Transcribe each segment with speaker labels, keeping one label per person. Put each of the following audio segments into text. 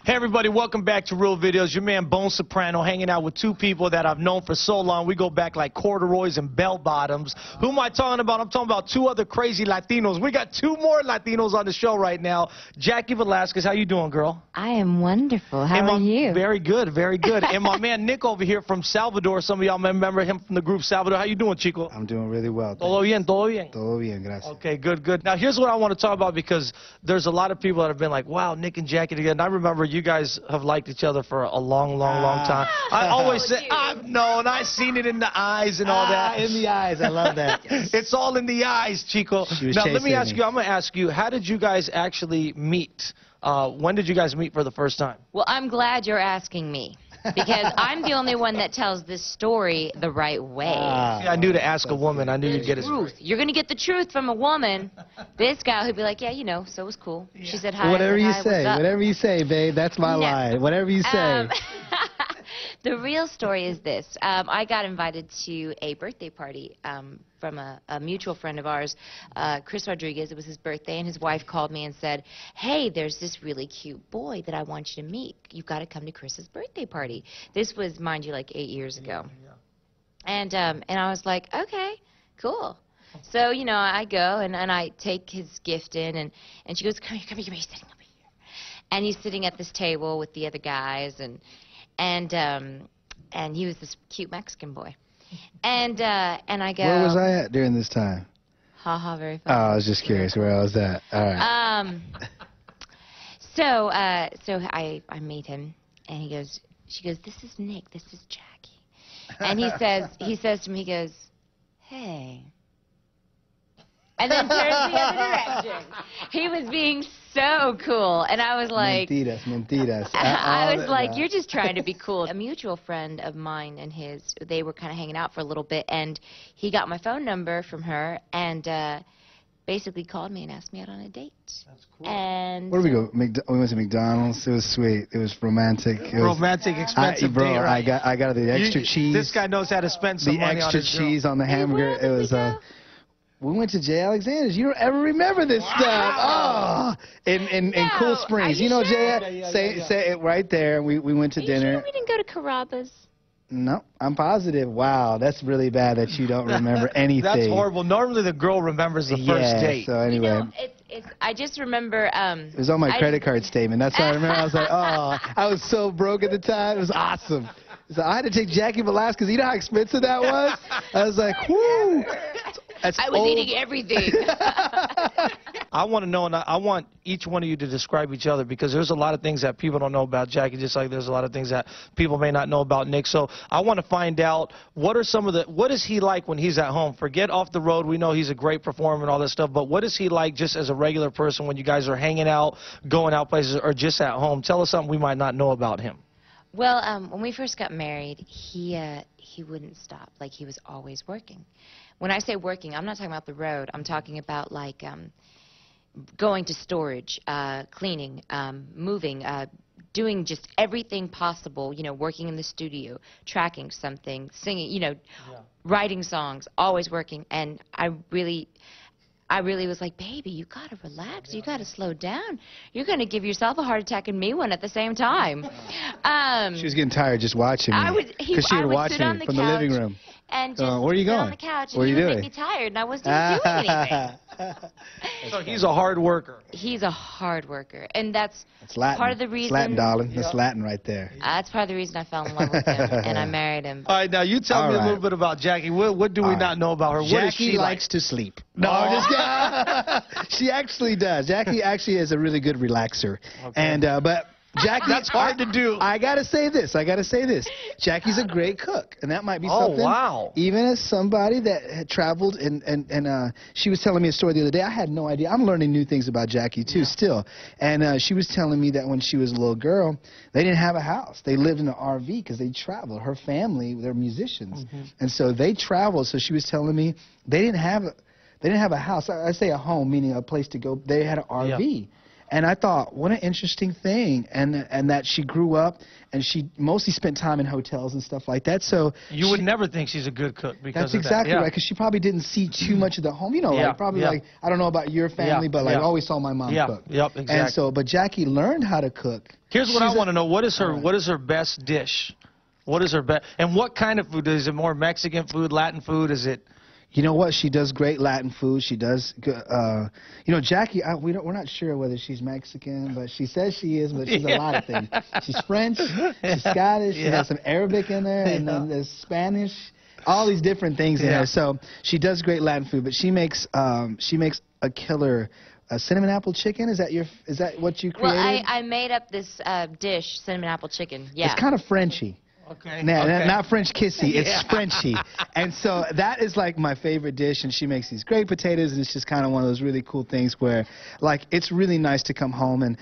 Speaker 1: Hey everybody, welcome back to Real Videos. Your man Bone Soprano hanging out with two people that I've known for so long. We go back like corduroys and bell bottoms. Who am I talking about? I'm talking about two other crazy Latinos. We got two more Latinos on the show right now. Jaci Velasquez, how you doing, girl?
Speaker 2: I am wonderful. How are you?
Speaker 1: Very good, very good. And my man Nick over here from Salvador. Some of y'all remember him from the group Salvador. How you doing, Chico?
Speaker 3: I'm doing really well.
Speaker 1: Todo bien, todo bien.
Speaker 3: Todo bien, gracias.
Speaker 1: Okay, good, good. Now, here's what I want to talk about because there's a lot of people that have been like, wow, Nick and Jaci together. And I remember you guys have liked each other for a long, long time. I always say, I've known, I've seen it in the eyes and all that.
Speaker 3: In the eyes, I love that.
Speaker 1: It's all in the eyes, Chico. Now, let me ask you, I'm going to ask you, how did you guys actually meet? When did you guys meet for the first time?
Speaker 2: Well, I'm glad you're asking me, because I'm the only one that tells this story the right way.
Speaker 1: I knew to ask a woman. I knew you'd get it.
Speaker 2: Truth. You're going to get the truth from a woman. This guy who'd be like, yeah, you know, so it was cool. She said hi.
Speaker 3: Whatever you
Speaker 2: hi,
Speaker 3: say, whatever you say, babe, that's my line. Whatever you say.
Speaker 2: The real story is this. I got invited to a birthday party from a mutual friend of ours, Chris Rodriguez. It was his birthday, and his wife called me and said, hey, there's this really cute boy that I want you to meet. You've got to come to Chris's birthday party. This was, mind you, like 8 years ago. And I was like, okay, cool. So, you know, I go, and I take his gift in, and she goes, come here, he's sitting over here. And he's sitting at this table with the other guys, and he was this cute Mexican boy. And I go,
Speaker 3: where was I at during this time?
Speaker 2: Ha, very
Speaker 3: Oh,
Speaker 2: funny.
Speaker 3: I was just curious where I was at. All right.
Speaker 2: So I meet him, and she goes, this is Nick, this is Jaci. And he says to me, he goes, hey. And then turns the other direction. He was being so cool, and I was like,
Speaker 3: mentiras.
Speaker 2: I was like, you're just trying to be cool. A mutual friend of mine and his, they were kind of hanging out for a little bit, and he got my phone number from her, and basically called me and asked me out on a date.
Speaker 1: That's cool.
Speaker 2: And
Speaker 3: where did we go? We went to McDonald's. It was sweet. It was romantic.
Speaker 1: Romantic, expensive
Speaker 3: bro,
Speaker 1: date, right?
Speaker 3: I got the extra cheese.
Speaker 1: This guy knows how to spend some money on his
Speaker 3: extra cheese on the hamburger.
Speaker 2: Hey,
Speaker 3: it was we went to Jay Alexander's. You don't ever remember this stuff. Oh, in Cool Springs. You know,
Speaker 2: sure?
Speaker 3: Jay, say it right there. We went to dinner.
Speaker 2: Sure we didn't go to Carrabba's?
Speaker 3: No, I'm positive. Wow, that's really bad that you don't remember anything.
Speaker 1: That's horrible. Normally the girl remembers the first date.
Speaker 3: So anyway.
Speaker 2: You know, I just remember.
Speaker 3: It was on my credit card statement. That's why I remember. I was like, oh, I was so broke at the time. It was awesome. So I had to take Jaci Velasquez. You know how expensive that was? I was like, whoo.
Speaker 2: I was eating everything.
Speaker 1: I want to know, and I want each one of you to describe each other, because there's a lot of things that people don't know about Jaci, just like there's a lot of things that people may not know about Nick. So I want to find out, what is he like when he's at home? Forget off the road. We know he's a great performer and all that stuff, but what is he like just as a regular person when you guys are hanging out, going out places, or just at home? Tell us something we might not know about him.
Speaker 2: Well, when we first got married, he wouldn't stop. Like, he was always working. When I say working, I'm not talking about the road. I'm talking about, like, going to storage, cleaning, moving, doing just everything possible, you know, working in the studio, tracking something, singing, you know, writing songs, always working. And I really was like, baby, you got to relax. You got to slow down. You're going to give yourself a heart attack and me one at the same time.
Speaker 3: She was getting tired just watching me. Because she would watch me from the living room.
Speaker 2: And just
Speaker 3: where are you
Speaker 2: sit
Speaker 3: going?
Speaker 2: on the couch,
Speaker 3: What are
Speaker 2: and
Speaker 3: you
Speaker 2: he would
Speaker 3: doing?
Speaker 2: make me tired, and I wasn't doing anything.
Speaker 1: So he's a hard worker.
Speaker 2: He's a hard worker, and that's
Speaker 3: Latin.
Speaker 2: part of the reason.
Speaker 3: It's Latin, darling. That's Latin right there.
Speaker 2: That's part of the reason I fell in love with him, and I married him.
Speaker 1: All right, now you tell me a little bit about Jaci. What do we not know about her? What is she
Speaker 3: likes to sleep. No, I'm just kidding. She actually does. Jaci actually is a really good relaxer. Okay. And but Jaci,
Speaker 1: that's hard to do.
Speaker 3: I gotta say this. Jaci's a great cook, and that might be something.
Speaker 1: Oh, wow.
Speaker 3: Even as somebody that had traveled, and she was telling me a story the other day. I had no idea. I'm learning new things about Jaci too, still. And she was telling me that when she was a little girl, they didn't have a house. They lived in an RV because they traveled. Her family, they're musicians, and so they traveled. So she was telling me they didn't have a house. I say a home, meaning a place to go. They had an RV. And I thought, what an interesting thing, and that she grew up and she mostly spent time in hotels and stuff like that. So
Speaker 1: You would never think she's a good cook because
Speaker 3: that's
Speaker 1: of
Speaker 3: exactly
Speaker 1: that.
Speaker 3: right, because she probably didn't see too much of the home. You know,
Speaker 1: Yeah,
Speaker 3: like probably
Speaker 1: yeah.
Speaker 3: like, I don't know about your family, but like always saw my mom cook.
Speaker 1: Yep, exactly.
Speaker 3: And so, but Jaci learned how to cook.
Speaker 1: Here's what I want to know. What is her best dish? What is her best? And what kind of food? Is it more Mexican food, Latin food? Is it?
Speaker 3: You know what? She does great Latin food. She does, you know, Jaci. We're not sure whether she's Mexican, but she says she is. But she's a lot of things. She's French. She's Scottish. She has some Arabic in there, and then there's Spanish. All these different things in there. So she does great Latin food. But she makes a killer cinnamon apple chicken. Is that what you created?
Speaker 2: Well, I made up this dish, cinnamon apple chicken. Yeah.
Speaker 3: It's kind of Frenchy.
Speaker 1: Okay.
Speaker 3: No,
Speaker 1: okay.
Speaker 3: not French kissy. It's Frenchy. And so that is like my favorite dish, and she makes these great potatoes, and it's just kind of one of those really cool things where, like, it's really nice to come home and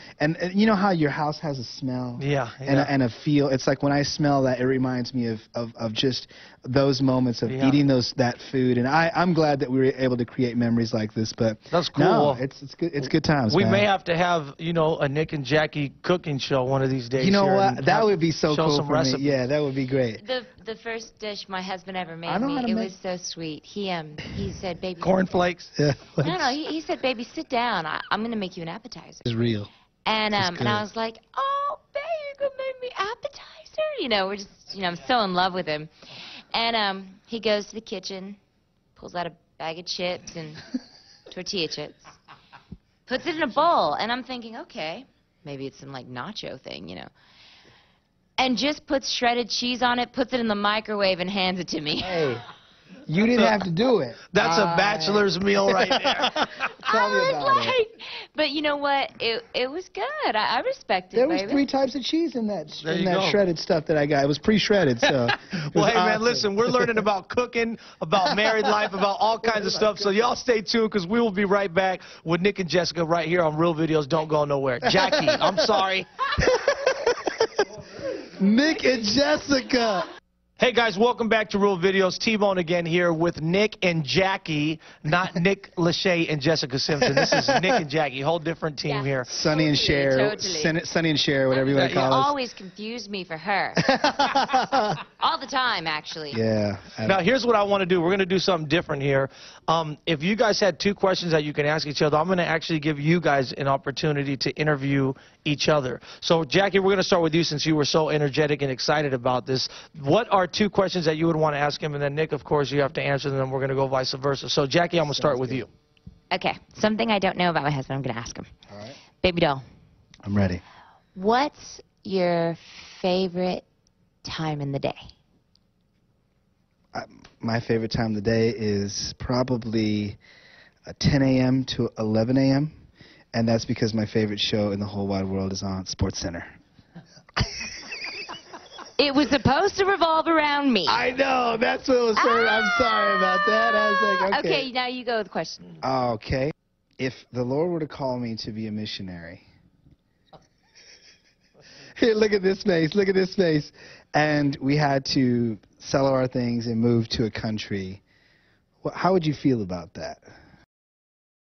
Speaker 3: you know how your house has a smell?
Speaker 1: Yeah.
Speaker 3: And a feel. It's like when I smell that, it reminds me of just those moments of eating that food. And I'm glad that we were able to create memories like this. But
Speaker 1: that's cool.
Speaker 3: No, it's good. It's good times.
Speaker 1: We
Speaker 3: man.
Speaker 1: may have to have a Nick and Jaci cooking show one of these days.
Speaker 3: You know
Speaker 1: here
Speaker 3: what? That would be so
Speaker 1: show
Speaker 3: cool
Speaker 1: some
Speaker 3: for
Speaker 1: recipes.
Speaker 3: me. Yeah, that would be great.
Speaker 2: The first dish my husband ever made
Speaker 3: I know how to
Speaker 2: me, it
Speaker 3: make-
Speaker 2: was so sweet. He said, "Baby,
Speaker 1: Cornflakes.
Speaker 3: Yeah,
Speaker 2: no, he said, "Baby, sit down. I'm going to make you an appetizer."
Speaker 3: it's real.
Speaker 2: And
Speaker 3: That's
Speaker 2: and I
Speaker 3: good.
Speaker 2: was like, "Oh, baby, you're going to make me appetizer?" You know, we're just, I'm so in love with him. And he goes to the kitchen, pulls out a bag of chips and tortilla chips, puts it in a bowl, and I'm thinking, okay, maybe it's some like nacho thing, and just puts shredded cheese on it, puts it in the microwave, and hands it to me.
Speaker 3: Hey, you didn't have to do it.
Speaker 1: That's a bachelor's meal right there.
Speaker 3: Tell me
Speaker 2: I
Speaker 3: about
Speaker 2: was like, but you know what? It was good. I respect it,
Speaker 3: There was
Speaker 2: baby.
Speaker 3: 3 types of cheese in that
Speaker 1: There you go.
Speaker 3: shredded stuff that I got. It was pre-shredded, so. it
Speaker 1: Well,
Speaker 3: was
Speaker 1: hey, man,
Speaker 3: awesome.
Speaker 1: listen, we're learning about cooking, about married life, about all kinds of stuff. So y'all stay tuned because we will be right back with Nick and Jessica right here on Real Videos. Don't go nowhere. Jaci, I'm sorry.
Speaker 3: Nick and Jessica.
Speaker 1: Hey, guys, welcome back to Real Videos. T-Bone again here with Nick and Jaci, not Nick Lachey and Jessica Simpson. This is Nick and Jaci, whole different team
Speaker 2: Yeah.
Speaker 1: here.
Speaker 3: Sonny and Cher.
Speaker 2: Totally.
Speaker 3: Sonny and Cher, whatever you want to
Speaker 2: You
Speaker 3: call us.
Speaker 2: always confuse me for her. All the time, actually.
Speaker 3: Yeah.
Speaker 1: Now, here's what I want to do. We're going to do something different here. If you guys had 2 questions that you can ask each other, I'm going to actually give you guys an opportunity to interview each other. So, Jaci, we're going to start with you since you were so energetic and excited about this. What are 2 questions that you would want to ask him? And then, Nick, of course, you have to answer them. We're going to go vice versa. So, Jaci, I'm going to start with you.
Speaker 2: Okay, something I don't know about my husband, I'm going to ask him.
Speaker 3: All right.
Speaker 2: Baby doll,
Speaker 3: I'm ready.
Speaker 2: what's your favorite time in the day?
Speaker 3: My favorite time of the day is probably 10 a.m. to 11 a.m., and that's because my favorite show in the whole wide world is on SportsCenter.
Speaker 2: It was supposed to revolve around me.
Speaker 3: I know, that's what was said. I'm sorry about that. I was like, okay.
Speaker 2: Okay, now you go with the question.
Speaker 3: Okay. If the Lord were to call me to be a missionary, here, look at this face, look at this face, and we had to sell our things and move to a country, how would you feel about that?